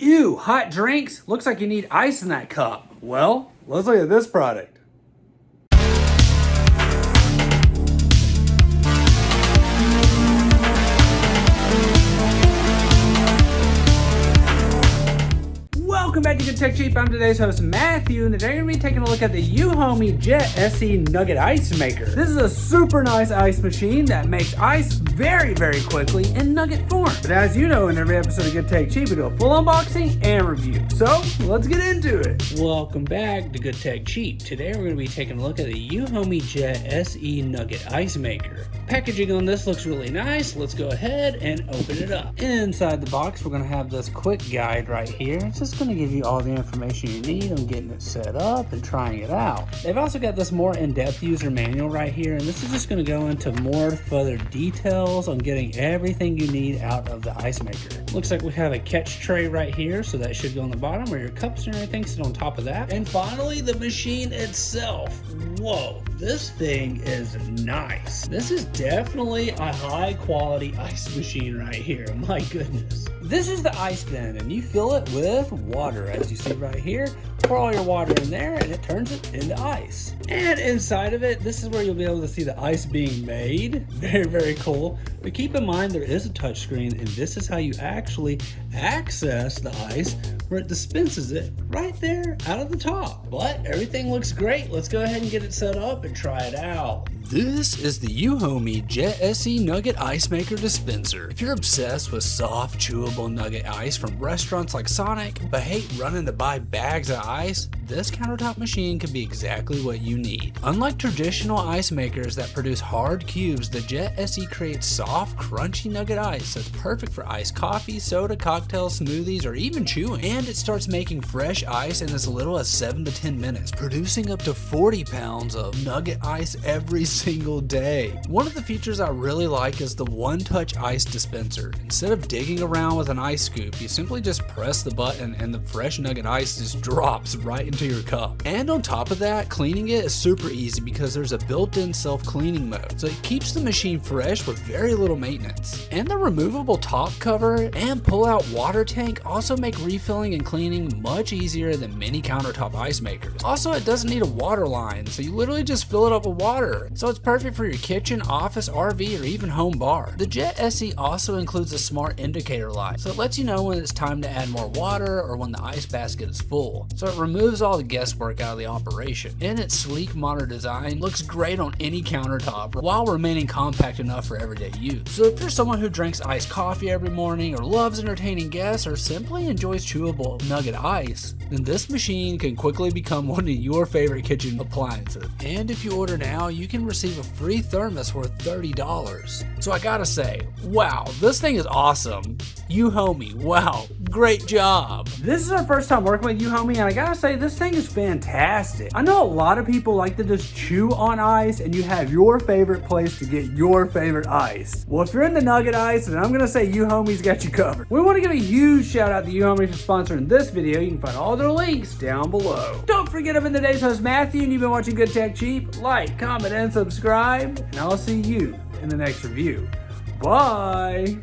Ew, hot drinks? Looks like you need ice in that cup. Well, let's look at this product. Welcome back to Good Tech Cheap. I'm today's host, Matthew, and today we're going to be taking a look at the Euhomy Jet SE Nugget Ice Maker. This is a super nice ice machine that makes ice very, very quickly in nugget form. But as you know, in every episode of Good Tech Cheap, we do a full unboxing and review. So, let's get into it. Welcome back to Good Tech Cheap. Today we're going to be taking a look at the Euhomy Jet SE Nugget Ice Maker. Packaging on this looks really nice. Let's go ahead and open it up. Inside the box, we're going to have this quick guide right here. It's just going to give you all the information you need on getting it set up and trying it out. They've also got this more in-depth user manual right here, and this is just going to go into more further details on getting everything you need out of the ice maker. Looks like we have a catch tray right here, so that should go on the bottom where your cups and everything sit on top of that. And finally, the machine itself. Whoa, this thing is nice. This is definitely a high quality ice machine right here. My goodness. This is the ice bin, and you fill it with water, as you see right here. Pour all your water in there, and it turns it into ice. And inside of it, this is where you'll be able to see the ice being made. Very, very cool. But keep in mind, there is a touch screen, and this is how you actually access the ice, where it dispenses it right there out of the top. But everything looks great. Let's go ahead and get it set up and try it out. This is the Euhomy Jet SE Nugget Ice Maker Dispenser. If you're obsessed with soft, chewable nugget ice from restaurants like Sonic, but hate running to buy bags of ice, this countertop machine could be exactly what you need. Unlike traditional ice makers that produce hard cubes, the Jet SE creates soft, crunchy nugget ice that's perfect for iced coffee, soda, cocktails, smoothies, or even chewing. And it starts making fresh ice in as little as 7 to 10 minutes, producing up to 40 pounds of nugget ice every single day. One of the features I really like is the one-touch ice dispenser. Instead of digging around with an ice scoop, you simply just press the button and the fresh nugget ice just drops right into your cup. And on top of that, cleaning it is super easy because there's a built-in self-cleaning mode, so it keeps the machine fresh with very little maintenance. And the removable top cover and pull-out water tank also make refilling and cleaning much easier than many countertop ice makers. Also, it doesn't need a water line, so you literally just fill it up with water. So it's perfect for your kitchen, office, RV, or even home bar. The Jet SE also includes a smart indicator light, so it lets you know when it's time to add more water or when the ice basket is full. So it removes all the guesswork out of the operation. And its sleek modern design looks great on any countertop while remaining compact enough for everyday use. So if you're someone who drinks iced coffee every morning or loves entertaining guests or simply enjoys chewable nugget ice, then this machine can quickly become one of your favorite kitchen appliances. And if you order now, you can receive a free thermos worth $30. So I gotta say, wow, this thing is awesome. Euhomy, wow, great job. This is our first time working with Euhomy, and I gotta say, this thing is fantastic. I know a lot of people like to just chew on ice, and you have your favorite place to get your favorite ice. Well, if you're into nugget ice, then I'm gonna say Euhomy's got you covered. We wanna give a huge shout out to Euhomy for sponsoring this video. You can find all their links down below. Don't forget, I've been today's host, Matthew, and you've been watching Good Tech Cheap. Like, comment, and subscribe, and I'll see you in the next review. Bye!